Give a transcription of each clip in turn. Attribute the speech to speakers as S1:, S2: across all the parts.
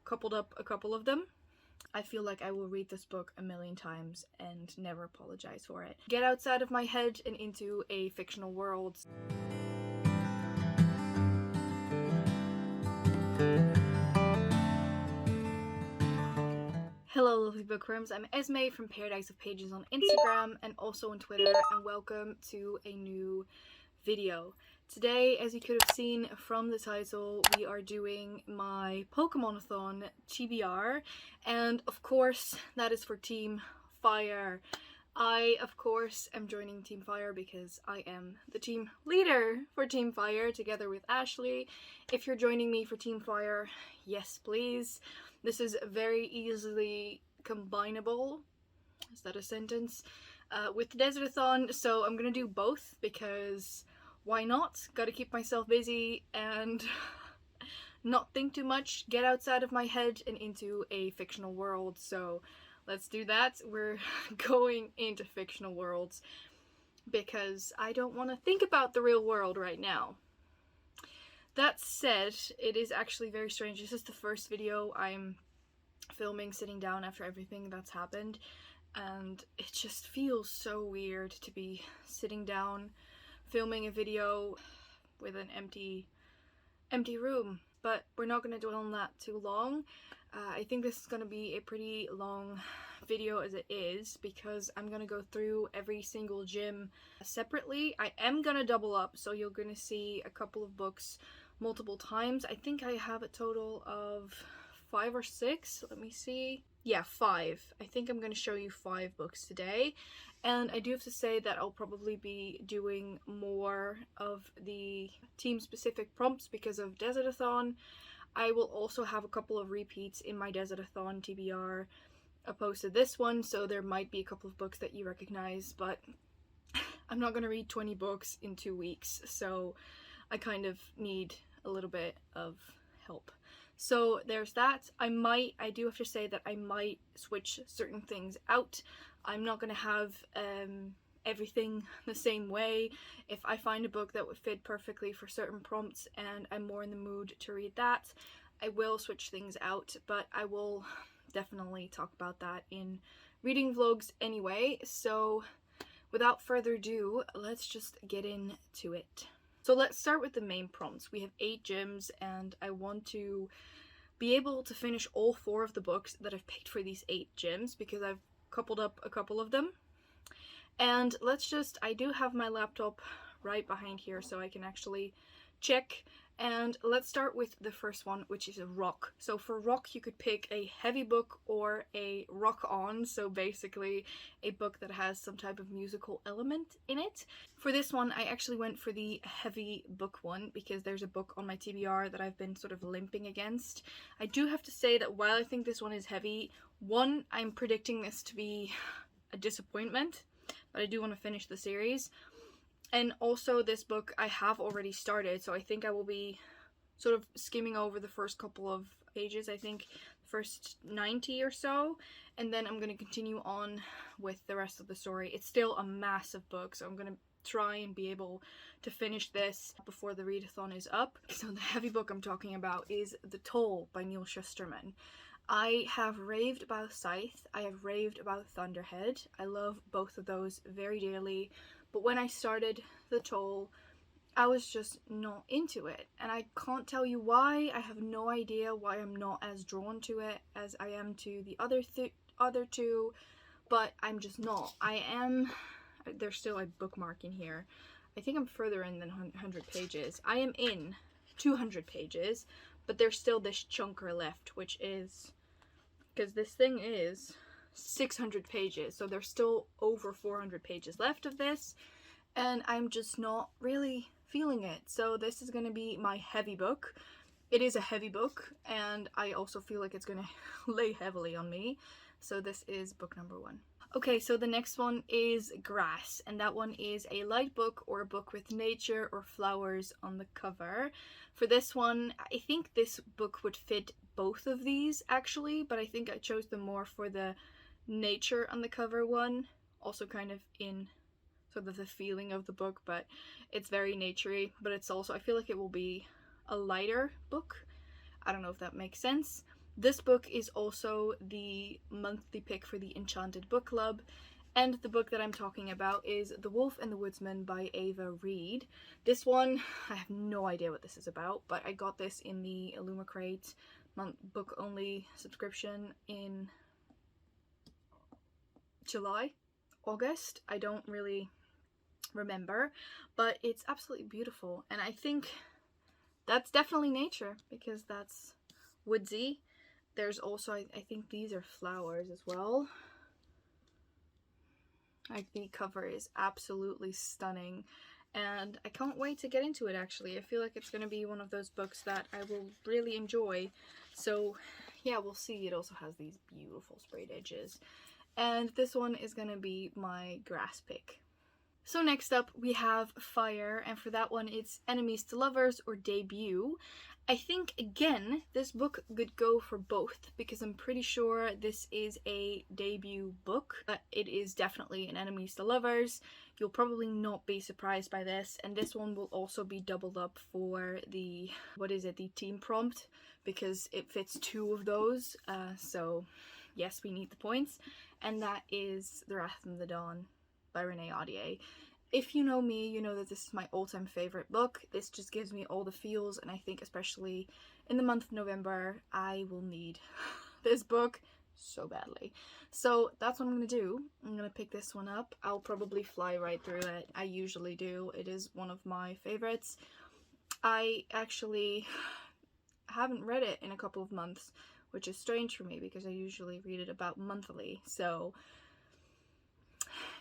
S1: coupled up a couple of them. I feel like I will read this book a million times and never apologize for it. Get outside of my head and into a fictional world. Hello lovely bookworms, I'm Esmay from Paradise of Pages on Instagram and also on Twitter, and welcome to a new video. Today, as you could have seen from the title, we are doing my PokemonAthon TBR, and of course that is for Team Fire. I, of course, am joining Team Fire because I am the team leader for Team Fire together with Ashley. If you're joining me for Team Fire, yes please. This is very easily combinable, is that a sentence, with the Desert-a-thon, so I'm gonna do both because why not? Gotta keep myself busy and not think too much, get outside of my head and into a fictional world, so let's do that. We're going into fictional worlds because I don't want to think about the real world right now. That said, it is actually very strange. This is the first video I'm filming sitting down after everything that's happened, and it just feels so weird to be sitting down filming a video with an empty room. But we're not going to dwell on that too long. I think this is going to be a pretty long video as it is because I'm going to go through every single gym separately. I am going to double up, so you're going to see a couple of books multiple times. I think I have a total of 5 or 6. Let me see. Yeah, 5. I think I'm going to show you 5 books today. And I do have to say that I'll probably be doing more of the team-specific prompts because of Desert-a-thon. I will also have a couple of repeats in my Desert-a-thon TBR opposed to this one, so there might be a couple of books that you recognize, but I'm not going to read 20 books in 2 weeks, so I kind of need a little bit of help. So there's that. I do have to say that I might switch certain things out. I'm not going to have everything the same way. If I find a book that would fit perfectly for certain prompts and I'm more in the mood to read that, I will switch things out, but I will definitely talk about that in reading vlogs anyway. So without further ado, let's just get into it. So let's start with the main prompts. We have 8 gyms and I want to be able to finish all 4 of the books that I've picked for these 8 gyms because I've coupled up a couple of them. And I do have my laptop right behind here so I can actually check. And let's start with the first one, which is a rock. So for rock, you could pick a heavy book or a rock-on, so basically a book that has some type of musical element in it. For this one, I actually went for the heavy book one because there's a book on my TBR that I've been sort of limping against. I do have to say that while I think this one is heavy, one, I'm predicting this to be a disappointment, but I do want to finish the series. And also this book I have already started, so I think I will be sort of skimming over the first couple of pages, I think first 90 or so, and then I'm going to continue on with the rest of the story. It's still a massive book, so I'm going to try and be able to finish this before the readathon is up. So the heavy book I'm talking about is The Toll by Neil Shusterman. I have raved about Scythe, I have raved about Thunderhead. I love both of those very dearly. But when I started The Toll, I was just not into it. And I can't tell you why. I have no idea why I'm not as drawn to it as I am to the other two. But I'm just not. There's still a bookmark in here. I think I'm further in than 100 pages. I am in 200 pages. But there's still this chunker left, which is... because this thing is 600 pages, so there's still over 400 pages left of this, and I'm just not really feeling it. So this is going to be my heavy book. It is a heavy book, and I also feel like it's going to lay heavily on me. So this is book number 1. Okay, so the next one is Grass, and that one is a light book or a book with nature or flowers on the cover. For this one, I think this book would fit both of these actually, but I think I chose them more for the nature on the cover one, also kind of in sort of the feeling of the book, but it's very naturey, but it's also, I feel like it will be a lighter book. I don't know if that makes sense. This book is also the monthly pick for the Enchanted Book Club, and the book that I'm talking about is The Wolf and the Woodsman by Ava Reid. This one, I have no idea what this is about, but I got this in the Illumicrate book only subscription in July, August. I don't really remember, but it's absolutely beautiful, and I think that's definitely nature because that's woodsy. There's also, I think these are flowers as well. Like, the cover is absolutely stunning, and I can't wait to get into it actually. I feel like it's going to be one of those books that I will really enjoy. So yeah, we'll see. It also has these beautiful sprayed edges. And this one is going to be my grass pick. So next up we have Fire, and for that one it's Enemies to Lovers or Debut. I think, again, this book could go for both, because I'm pretty sure this is a debut book, but it is definitely an Enemies to Lovers. You'll probably not be surprised by this, and this one will also be doubled up for the, the team prompt, because it fits 2 of those, so yes, we need the points, and that is The Wrath from the Dawn by Renee Audier. If you know me, you know that this is my all-time favorite book. This just gives me all the feels, and I think especially in the month of November, I will need this book so badly. So that's what I'm gonna do. I'm gonna pick this one up. I'll probably fly right through it. I usually do. It is one of my favorites. I actually haven't read it in a couple of months, which is strange for me because I usually read it about monthly. So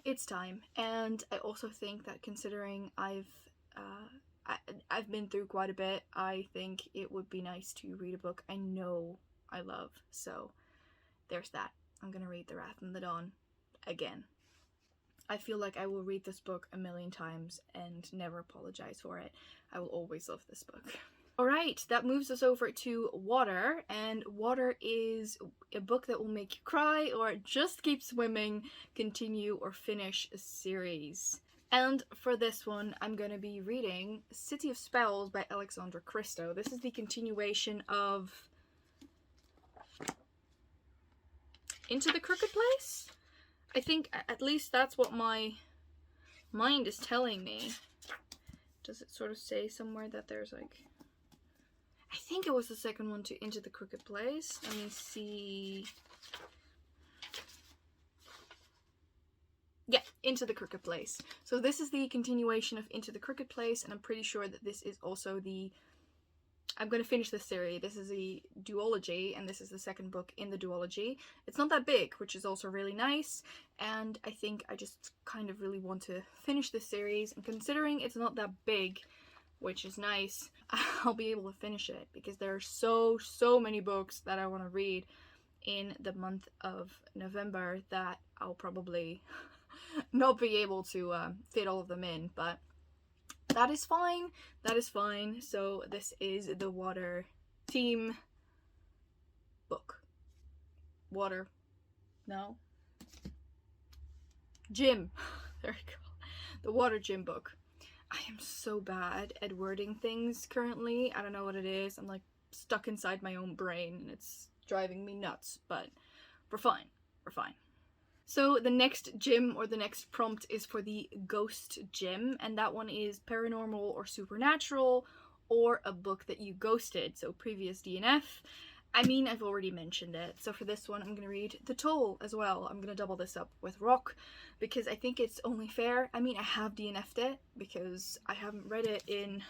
S1: it's time. And I also think that considering I've been through quite a bit, I think it would be nice to read a book I know I love. So there's that. I'm gonna read The Wrath from the Dawn again. I feel like I will read this book a million times and never apologize for it. I will always love this book. Alright, that moves us over to Water, and Water is a book that will make you cry or just keep swimming, continue or finish a series. And for this one, I'm going to be reading City of Spells by Alexandra Christo. This is the continuation of Into the Crooked Place? I think at least that's what my mind is telling me. Does it sort of say somewhere that there's like... I think it was the second one to Into the Crooked Place. Let me see. Yeah, Into the Crooked Place. So this is the continuation of Into the Crooked Place, and I'm pretty sure that this is also the... I'm going to finish this series. This is a duology, and this is the second book in the duology. It's not that big, which is also really nice, and I think I just kind of really want to finish this series, and considering it's not that big, which is nice, I'll be able to finish it, because there are so many books that I want to read in the month of November that I'll probably not be able to fit all of them in, but that is fine. That is fine. So this is the Water team book. Water. No. Gym. There we go. The Water Gym book. I am so bad at wording things currently. I don't know what it is. I'm like stuck inside my own brain and it's driving me nuts, but we're fine. We're fine. So the next gym, or the next prompt, is for the Ghost Gym, and that one is paranormal or supernatural, or a book that you ghosted, so previous DNF. I mean, I've already mentioned it, so for this one I'm going to read The Toll as well. I'm going to double this up with Rock, because I think it's only fair. I mean, I have DNF'd it, because I haven't read it in...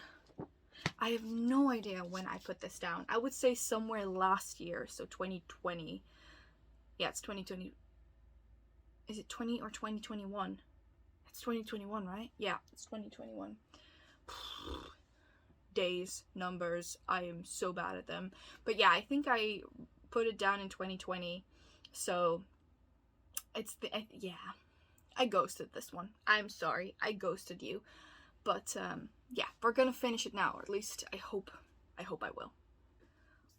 S1: I have no idea when I put this down. I would say somewhere last year, so 2020. Yeah, it's 2020. Is it 20 or 2021? It's 2021, right? Yeah, it's 2021. Days, numbers, I am so bad at them. But yeah, I think I put it down in 2020. So, it's the... yeah. I ghosted this one. I'm sorry. I ghosted you. But, yeah, we're gonna finish it now. Or at least, I hope I will.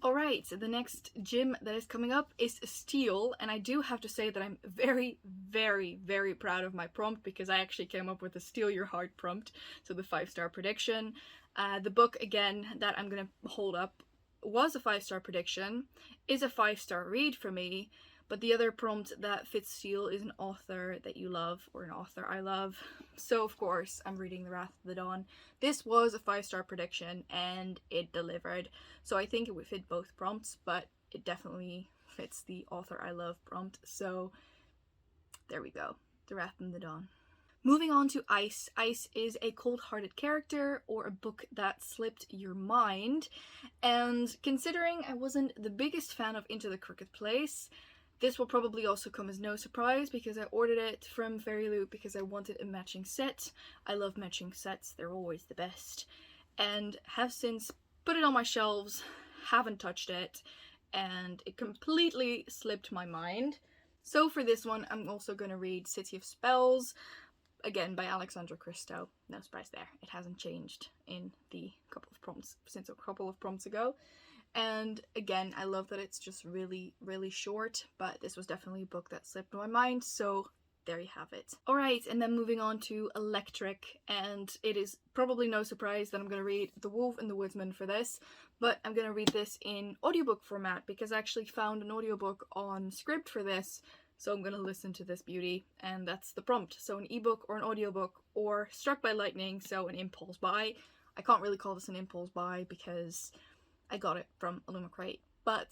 S1: Alright, so the next gym that is coming up is Steel, and I do have to say that I'm very, very, very proud of my prompt, because I actually came up with a Steal Your Heart prompt, so the 5-star prediction. The book, again, that I'm gonna hold up was a 5-star prediction, is a 5-star read for me, but the other prompt that fits seal is an author that you love, or an author I love. So of course I'm reading The Wrath of the Dawn. This was a 5-star prediction and it delivered. So I think it would fit both prompts, but it definitely fits the author I love prompt. So there we go. The Wrath of the Dawn. Moving on to Ice. Ice is a cold-hearted character, or a book that slipped your mind. And considering I wasn't the biggest fan of Into the Crooked Place, this will probably also come as no surprise because I ordered it from Fairy Loot because I wanted a matching set. I love matching sets, they're always the best. And have since put it on my shelves, haven't touched it, and it completely slipped my mind. So for this one, I'm also going to read City of Spells, again by Alexandra Christo. No surprise there, it hasn't changed in the couple of prompts since a couple of prompts ago. And again, I love that it's just really, really short, but this was definitely a book that slipped my mind, so there you have it. Alright, and then moving on to Electric, and it is probably no surprise that I'm going to read The Wolf and the Woodsman for this, but I'm going to read this in audiobook format because I actually found an audiobook on Scribd for this, so I'm going to listen to this beauty, and that's the prompt. So an ebook or an audiobook, or Struck by Lightning, so an impulse buy. I can't really call this an impulse buy because I got it from Illumicrate, but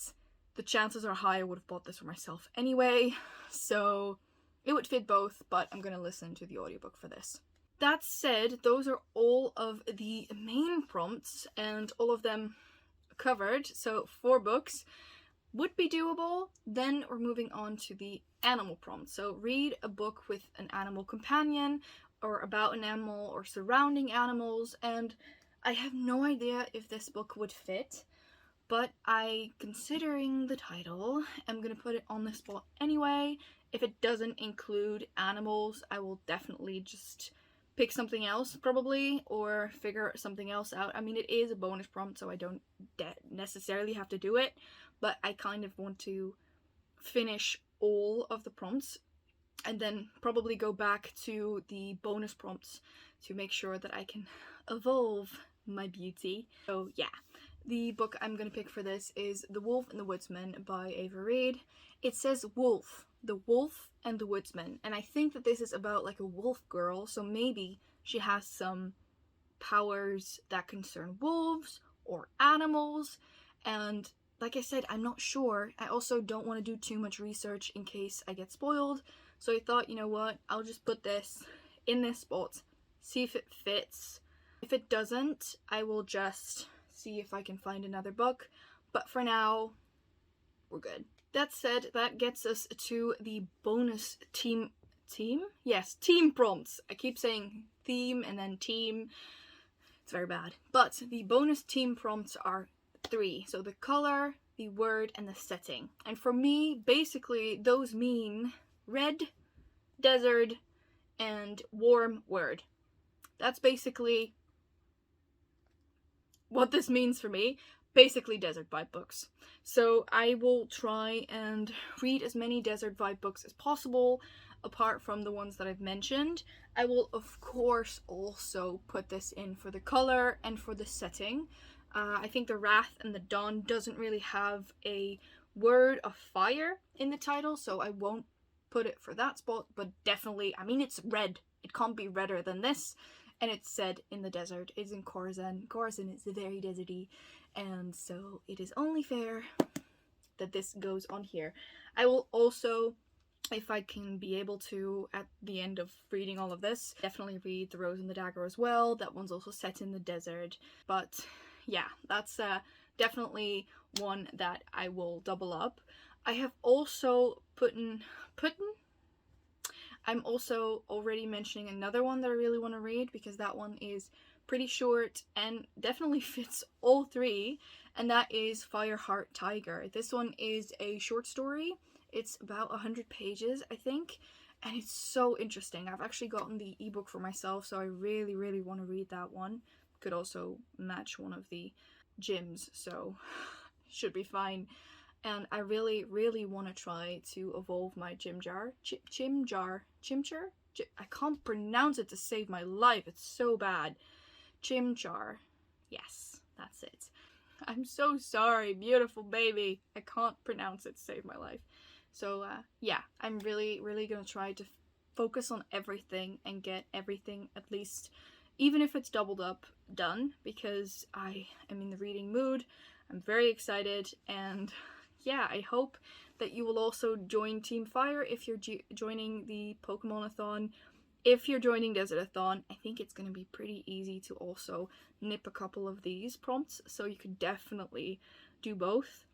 S1: the chances are high I would have bought this for myself anyway, so it would fit both, but I'm going to listen to the audiobook for this. That said, those are all of the main prompts, and all of them covered, so 4 books would be doable. Then we're moving on to the animal prompt. So read a book with an animal companion, or about an animal, or surrounding animals, and I have no idea if this book would fit, but considering the title, I'm gonna put it on the spot anyway. If it doesn't include animals, I will definitely just pick something else probably, or figure something else out. I mean, it is a bonus prompt, so I don't necessarily have to do it, but I kind of want to finish all of the prompts and then probably go back to the bonus prompts to make sure that I can evolve my beauty. So yeah, the book I'm gonna pick for this is The Wolf and the Woodsman by Ava Reid. It says wolf, the wolf and the woodsman, and I think that this is about like a wolf girl, so maybe she has some powers that concern wolves or animals, and like I said, I'm not sure. I also don't want to do too much research in case I get spoiled, so I thought, you know what, I'll just put this in this spot, see if it fits. If it doesn't, I will just see if I can find another book, but for now, we're good. That said, that gets us to the bonus team prompts. I keep saying theme and then team. It's very bad. But the bonus team prompts are 3. So the color, the word, and the setting. And for me, basically, those mean red, desert, and warm word. That's basically what this means for me. Basically desert vibe books. So I will try and read as many desert vibe books as possible, apart from the ones that I've mentioned. I will of course also put this in for the color and for the setting. I think The Wrath and the Dawn doesn't really have a word of fire in the title, so I won't put it for that spot, but definitely, I mean, it's red. It can't be redder than this. And it's said in the desert. It's in Khorasan. Khorasan is very deserty, and so it is only fair that this goes on here. I will also, if I can be able to, at the end of reading all of this, definitely read The Rose and the Dagger as well. That one's also set in the desert. But yeah, that's definitely one that I will double up. I have also I'm also already mentioning another one that I really want to read because that one is pretty short and definitely fits all 3, and that is Fireheart Tiger. This one is a short story. It's about 100 pages, I think, and it's so interesting. I've actually gotten the ebook for myself, so I really, really want to read that one. Could also match one of the gyms, so should be fine. And I really, really want to try to evolve my Chimchar. I can't pronounce it to save my life. It's so bad. Chimchar. Yes, that's it. I'm so sorry, beautiful baby. I can't pronounce it to save my life. So yeah, I'm really gonna try to focus on everything and get everything, at least, even if it's doubled up, done, because I am in the reading mood. I'm very excited, and yeah, I hope that you will also join Team Fire if you're joining the PokemonAthon. If you're joining Desertathon, I think it's going to be pretty easy to also nip a couple of these prompts, so you could definitely do both.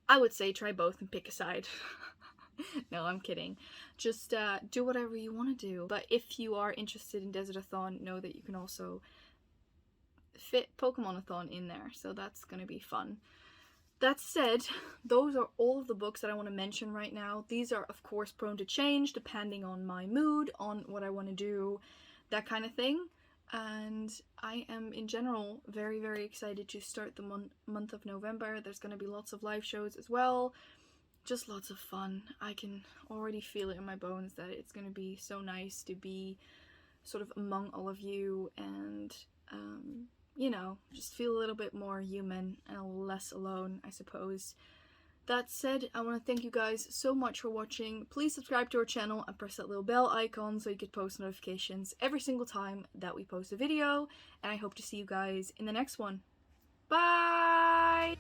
S1: I would say try both and pick a side. No, I'm kidding. Just do whatever you want to do. But if you are interested in Desertathon, know that you can also fit PokemonAthon in there, so that's going to be fun. That said, those are all of the books that I want to mention right now. These are, of course, prone to change depending on my mood, on what I want to do, that kind of thing. And I am, in general, very excited to start the month of November. There's going to be lots of live shows as well. Just lots of fun. I can already feel it in my bones that it's going to be so nice to be sort of among all of you and, you know, just feel a little bit more human and a little less alone, I suppose. That said, I want to thank you guys so much for watching. Please subscribe to our channel and press that little bell icon so you get post notifications every single time that we post a video. And I hope to see you guys in the next one. Bye!